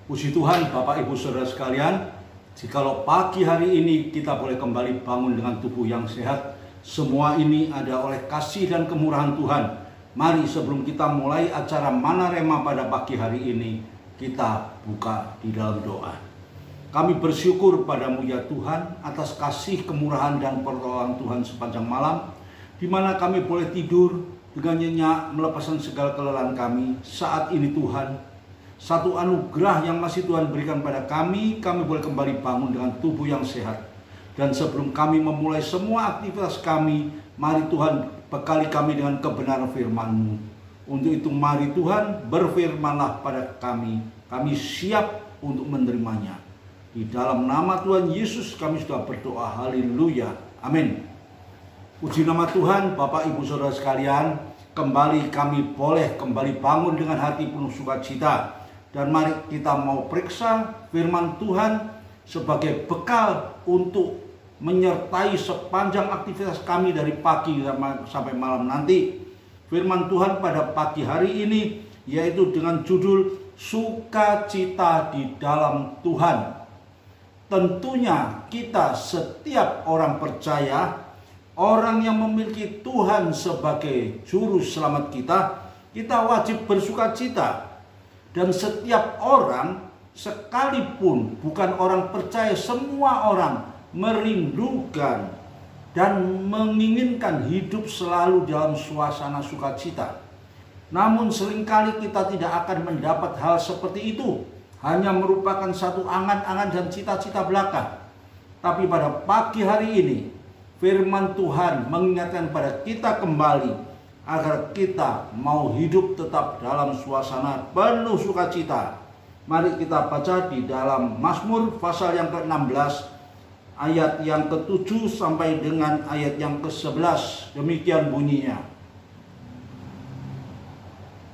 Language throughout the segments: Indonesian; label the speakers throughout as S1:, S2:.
S1: Puji Tuhan Bapak Ibu Saudara sekalian, jikalau pagi hari ini kita boleh kembali bangun dengan tubuh yang sehat, semua ini ada oleh kasih dan kemurahan Tuhan. Mari sebelum kita mulai acara Mana Rema pada pagi hari ini, kita buka di dalam doa. Kami bersyukur padamu ya Tuhan atas kasih, kemurahan dan pertolongan Tuhan sepanjang malam, di mana kami boleh tidur dengan nyenyak melepaskan segala kelelahan kami. Saat ini Tuhan, satu anugerah yang masih Tuhan berikan pada kami boleh kembali bangun dengan tubuh yang sehat. Dan sebelum kami memulai semua aktivitas kami, mari Tuhan bekali kami dengan kebenaran firman-Mu. Untuk itu mari Tuhan berfirmanlah pada kami siap untuk menerimanya. Di dalam nama Tuhan Yesus kami sudah berdoa, haleluya, amin. Puji nama Tuhan, Bapak Ibu Saudara sekalian, kembali kami boleh kembali bangun dengan hati penuh sukacita. Dan mari kita mau periksa firman Tuhan sebagai bekal untuk menyertai sepanjang aktivitas kami dari pagi sampai malam nanti. Firman Tuhan pada pagi hari ini yaitu dengan judul Sukacita di dalam Tuhan. Tentunya kita setiap orang percaya, orang yang memiliki Tuhan sebagai juru selamat kita wajib bersukacita. Dan setiap orang, sekalipun bukan orang percaya, semua orang merindukan dan menginginkan hidup selalu dalam suasana sukacita. Namun seringkali kita tidak akan mendapat hal seperti itu, hanya merupakan satu angan-angan dan cita-cita belaka. Tapi pada pagi hari ini, firman Tuhan mengingatkan pada kita kembali agar kita mau hidup tetap dalam suasana penuh sukacita. Mari kita baca di dalam Mazmur pasal yang ke-16 ayat yang ke-7 sampai dengan ayat yang ke-11. Demikian bunyinya.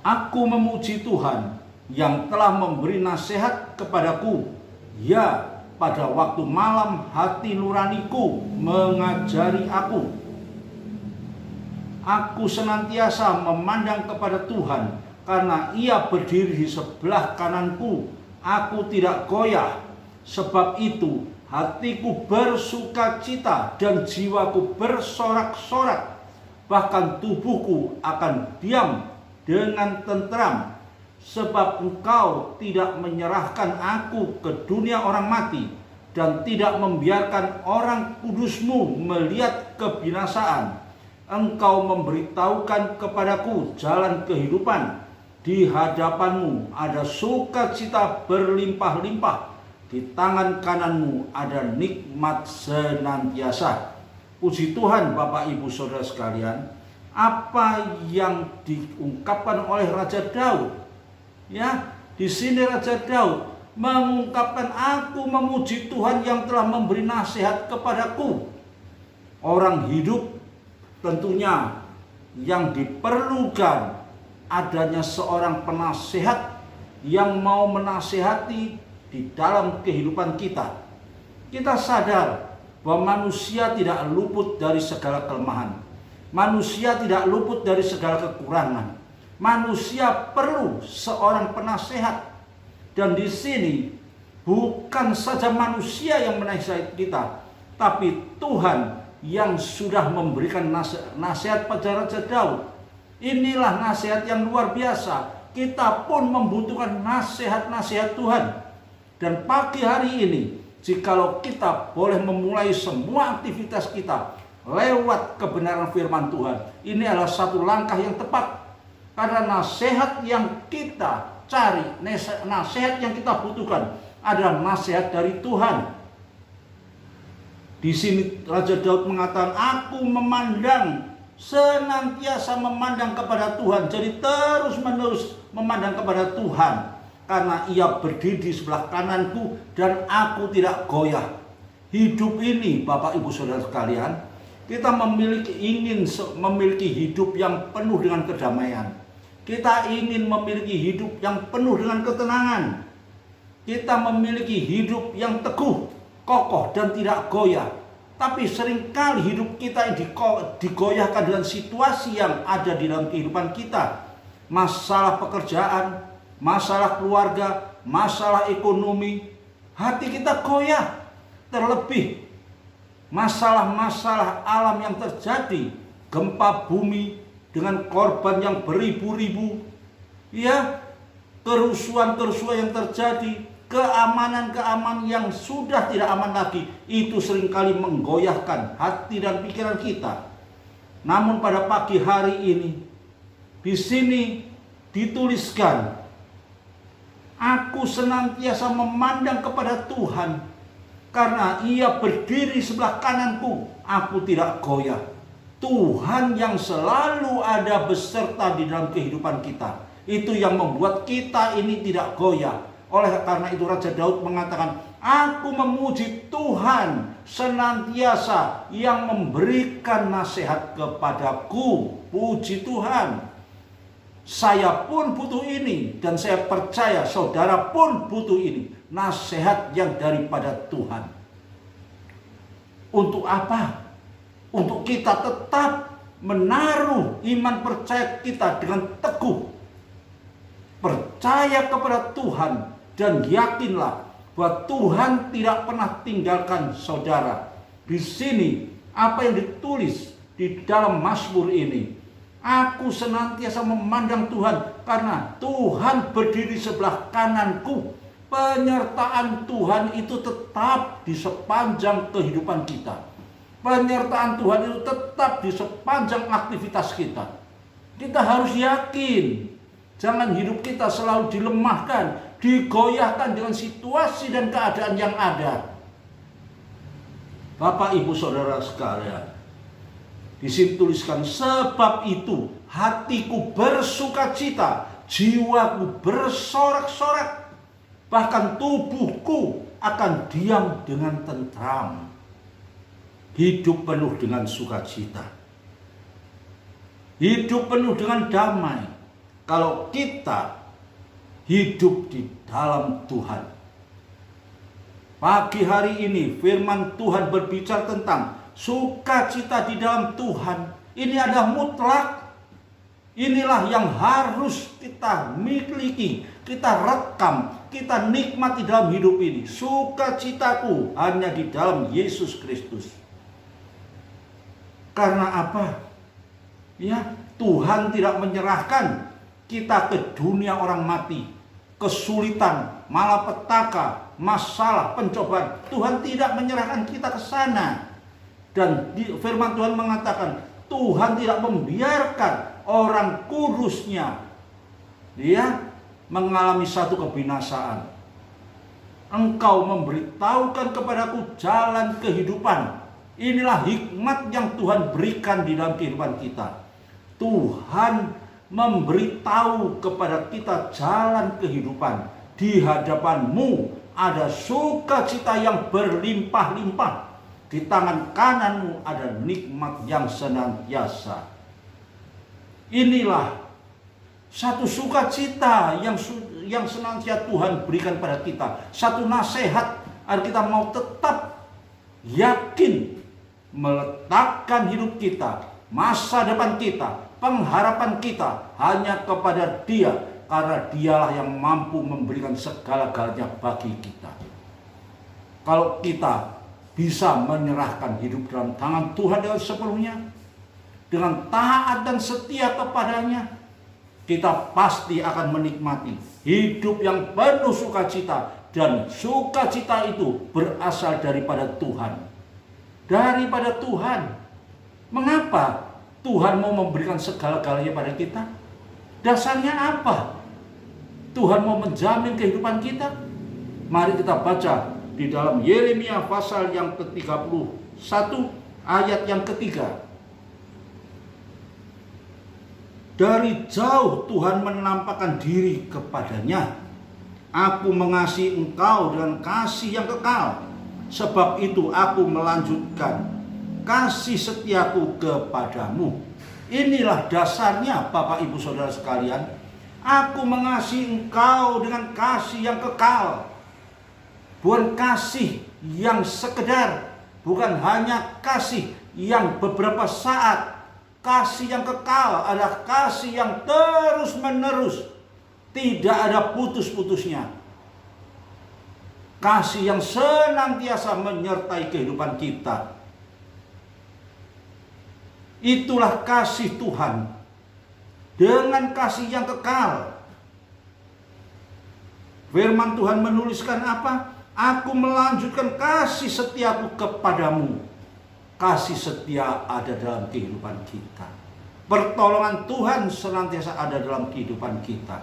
S1: Aku memuji Tuhan yang telah memberi nasihat kepadaku. Ya, pada waktu malam hati nuraniku mengajari aku. Aku senantiasa memandang kepada Tuhan, karena Ia berdiri di sebelah kananku. Aku tidak goyah. Sebab itu hatiku bersukacita dan jiwaku bersorak-sorak. Bahkan tubuhku akan diam dengan tentram. Sebab Engkau tidak menyerahkan aku ke dunia orang mati, dan tidak membiarkan orang kudus-Mu melihat kebinasaan. Engkau memberitahukan kepadaku jalan kehidupan. Di hadapan-Mu ada sukacita berlimpah-limpah. Di tangan kanan-Mu ada nikmat senantiasa. Puji Tuhan Bapak Ibu Saudara sekalian, apa yang diungkapkan oleh Raja Daud. Ya, di sini Raja Daud mengungkapkan, aku memuji Tuhan yang telah memberi nasihat kepadaku. Orang hidup tentunya yang diperlukan adanya seorang penasehat yang mau menasehati di dalam kehidupan kita. Kita sadar bahwa manusia tidak luput dari segala kelemahan. Manusia tidak luput dari segala kekurangan. Manusia perlu seorang penasehat. Dan di sini bukan saja manusia yang menasehati kita, tapi Tuhan yang sudah memberikan nasihat pada Raja Daud. Inilah nasihat yang luar biasa. Kita pun membutuhkan nasihat-nasihat Tuhan. Dan pagi hari ini, jikalau kita boleh memulai semua aktivitas kita lewat kebenaran firman Tuhan, ini adalah satu langkah yang tepat. Karena nasihat yang kita cari, nasihat yang kita butuhkan adalah nasihat dari Tuhan. Di sini Raja Daud mengatakan, aku senantiasa memandang kepada Tuhan. Jadi terus menerus memandang kepada Tuhan. Karena Ia berdiri di sebelah kananku dan aku tidak goyah. Hidup ini Bapak Ibu Saudara sekalian, kita ingin memiliki hidup yang penuh dengan kedamaian. Kita ingin memiliki hidup yang penuh dengan ketenangan. Kita memiliki hidup yang teguh, kokoh dan tidak goyah. Tapi seringkali hidup kita digoyahkan dengan situasi yang ada di dalam kehidupan kita. Masalah pekerjaan, masalah keluarga, masalah ekonomi, hati kita goyah. Terlebih masalah-masalah alam yang terjadi, gempa bumi dengan korban yang beribu-ribu, ya, kerusuhan-kerusuhan yang terjadi, keamanan-keamanan yang sudah tidak aman lagi, itu seringkali menggoyahkan hati dan pikiran kita. Namun pada pagi hari ini, di sini dituliskan, aku senantiasa memandang kepada Tuhan, karena Ia berdiri sebelah kananku, aku tidak goyah. Tuhan yang selalu ada beserta di dalam kehidupan kita, itu yang membuat kita ini tidak goyah. Oleh karena itu Raja Daud mengatakan, aku memuji Tuhan senantiasa yang memberikan nasihat kepadaku. Puji Tuhan. Saya pun butuh ini, dan saya percaya saudara pun butuh ini. Nasihat yang daripada Tuhan. Untuk apa? Untuk kita tetap menaruh iman percaya kita dengan teguh. Percaya kepada Tuhan. Dan yakinlah bahwa Tuhan tidak pernah tinggalkan saudara. Di sini apa yang ditulis di dalam Mazmur ini, aku senantiasa memandang Tuhan karena Tuhan berdiri sebelah kananku. Penyertaan Tuhan itu tetap di sepanjang kehidupan kita. Penyertaan Tuhan itu tetap di sepanjang aktivitas kita. Kita harus yakin. Jangan hidup kita selalu dilemahkan, digoyahkan dengan situasi dan keadaan yang ada. Bapak, Ibu, Saudara sekalian, di sini tuliskan, sebab itu hatiku bersukacita, jiwaku bersorak-sorak, bahkan tubuhku akan diam dengan tentram. Hidup penuh dengan sukacita, hidup penuh dengan damai. Kalau kita hidup di dalam Tuhan. Pagi hari ini firman Tuhan berbicara tentang sukacita di dalam Tuhan. Ini adalah mutlak. Inilah yang harus kita miliki, kita rekam, kita nikmati dalam hidup ini. Sukacitaku hanya di dalam Yesus Kristus. Karena apa? Ya, Tuhan tidak menyerahkan kita ke dunia orang mati, kesulitan, malapetaka, masalah, pencobaan. Tuhan tidak menyerahkan kita ke sana. Dan firman Tuhan mengatakan, Tuhan tidak membiarkan orang kudusnya dia mengalami satu kebinasaan. Engkau memberitahukan kepadaku jalan kehidupan. Inilah hikmat yang Tuhan berikan di dalam kehidupan kita. Tuhan memberitahu kepada kita jalan kehidupan. Di hadapanmu ada sukacita yang berlimpah-limpah. Di tangan kananmu ada nikmat yang senantiasa. Inilah satu sukacita yang senantiasa Tuhan berikan pada kita. Satu nasihat agar kita mau tetap yakin meletakkan hidup kita, masa depan kita, pengharapan kita hanya kepada Dia, karena Dialah yang mampu memberikan segala-galanya bagi kita. Kalau kita bisa menyerahkan hidup dalam tangan Tuhan dengan sepenuhnya, dengan taat dan setia kepadanya, kita pasti akan menikmati hidup yang penuh sukacita. Dan sukacita itu berasal daripada Tuhan. Daripada Tuhan. Mengapa Tuhan mau memberikan segala-galanya pada kita? Dasarnya apa? Tuhan mau menjamin kehidupan kita? Mari kita baca di dalam Yeremia pasal yang ke-31 ayat yang ketiga. Dari jauh Tuhan menampakkan diri kepadanya. Aku mengasihi engkau dengan kasih yang kekal. Sebab itu aku melanjutkan kasih setiaku kepadamu. Inilah dasarnya Bapak Ibu Saudara sekalian. Aku mengasihi engkau dengan kasih yang kekal. Bukan kasih yang sekedar. Bukan hanya kasih yang beberapa saat. Kasih yang kekal adalah kasih yang terus menerus. Tidak ada putus-putusnya. Kasih yang senantiasa menyertai kehidupan kita. Itulah kasih Tuhan. Dengan kasih yang kekal. Firman Tuhan menuliskan apa? Aku melanjutkan kasih setiaku kepadamu. Kasih setia ada dalam kehidupan kita. Pertolongan Tuhan senantiasa ada dalam kehidupan kita.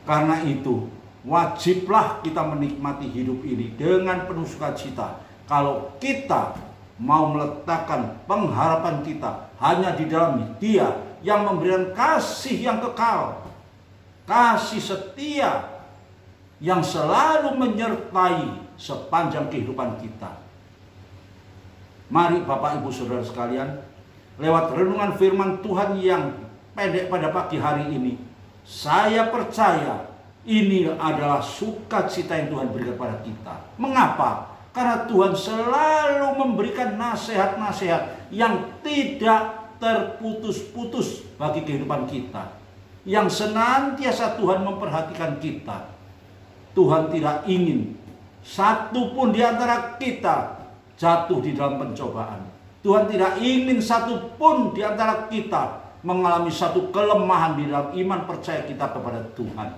S1: Karena itu, wajiblah kita menikmati hidup ini dengan penuh sukacita. Kalau kita mau meletakkan pengharapan kita hanya di dalam Dia yang memberikan kasih yang kekal, kasih setia yang selalu menyertai sepanjang kehidupan kita. Mari Bapak Ibu Saudara sekalian, lewat renungan firman Tuhan yang pendek pada pagi hari ini, saya percaya ini adalah sukacita yang Tuhan berikan pada kita. Mengapa? Karena Tuhan selalu memberikan nasihat-nasihat yang tidak terputus-putus bagi kehidupan kita. Yang senantiasa Tuhan memperhatikan kita. Tuhan tidak ingin satu pun di antara kita jatuh di dalam pencobaan. Tuhan tidak ingin satu pun di antara kita mengalami satu kelemahan di dalam iman percaya kita kepada Tuhan.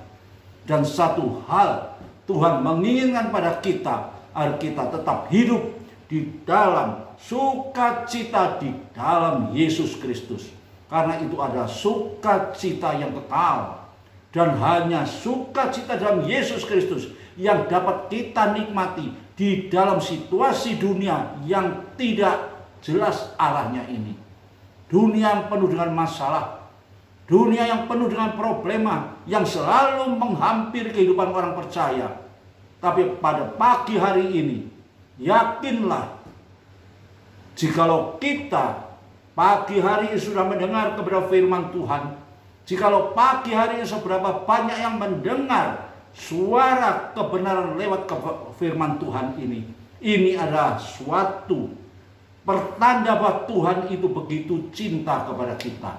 S1: Dan satu hal, Tuhan menginginkan pada kita agar kita tetap hidup di dalam sukacita di dalam Yesus Kristus. Karena itu adalah sukacita yang kekal. Dan hanya sukacita dalam Yesus Kristus yang dapat kita nikmati di dalam situasi dunia yang tidak jelas arahnya ini. Dunia yang penuh dengan masalah, dunia yang penuh dengan problema yang selalu menghampiri kehidupan orang percaya. Tapi pada pagi hari ini, yakinlah, jikalau kita pagi hari ini sudah mendengar kepada firman Tuhan, jikalau pagi hari ini seberapa banyak yang mendengar suara kebenaran lewat firman Tuhan ini adalah suatu pertanda bahwa Tuhan itu begitu cinta kepada kita.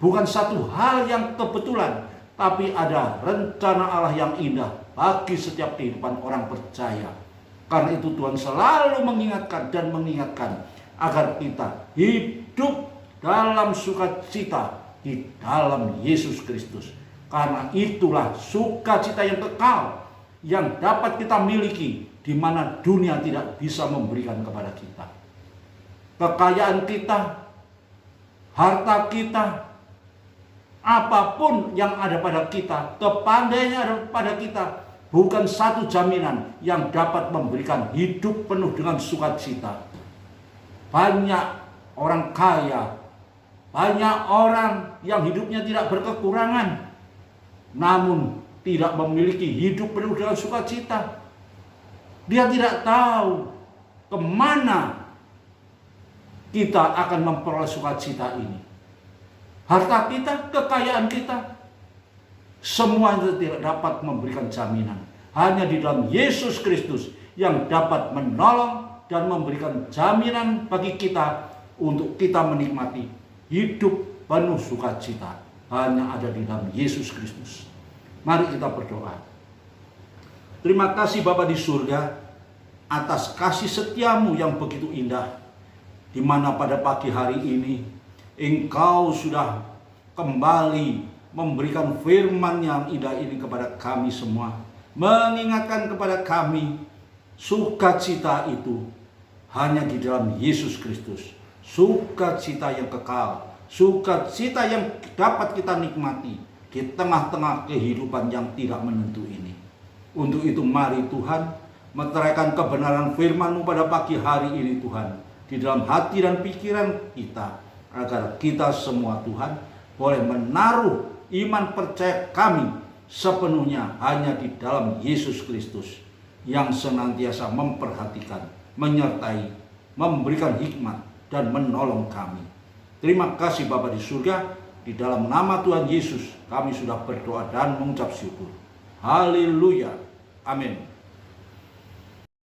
S1: Bukan satu hal yang kebetulan, tapi ada rencana Allah yang indah bagi setiap kehidupan orang percaya. Karena itu Tuhan selalu mengingatkan dan mengingatkan agar kita hidup dalam sukacita di dalam Yesus Kristus. Karena itulah sukacita yang kekal yang dapat kita miliki, di mana dunia tidak bisa memberikan kepada kita. Kekayaan kita, harta kita, apapun yang ada pada kita, kepandaian yang ada pada kita, bukan satu jaminan yang dapat memberikan hidup penuh dengan sukacita. Banyak orang kaya, banyak orang yang hidupnya tidak berkekurangan, namun tidak memiliki hidup penuh dengan sukacita. Dia tidak tahu kemana kita akan memperoleh sukacita ini. Harta kita, kekayaan kita, semua itu tidak dapat memberikan jaminan. Hanya di dalam Yesus Kristus yang dapat menolong dan memberikan jaminan bagi kita untuk kita menikmati hidup penuh sukacita. Hanya ada di dalam Yesus Kristus. Mari kita berdoa. Terima kasih Bapa di surga atas kasih setiamu yang begitu indah, di mana pada pagi hari ini Engkau sudah kembali memberikan firman yang indah ini kepada kami semua, mengingatkan kepada kami sukacita itu hanya di dalam Yesus Kristus. Sukacita yang kekal, sukacita yang dapat kita nikmati di tengah-tengah kehidupan yang tidak menentu ini. Untuk itu mari Tuhan meteraikan kebenaran firman-Mu pada pagi hari ini Tuhan, di dalam hati dan pikiran kita, agar kita semua Tuhan boleh menaruh iman percaya kami sepenuhnya hanya di dalam Yesus Kristus yang senantiasa memperhatikan, menyertai, memberikan hikmat dan menolong kami. Terima kasih Bapa di surga, di dalam nama Tuhan Yesus kami sudah berdoa dan mengucap syukur. Haleluya. Amin.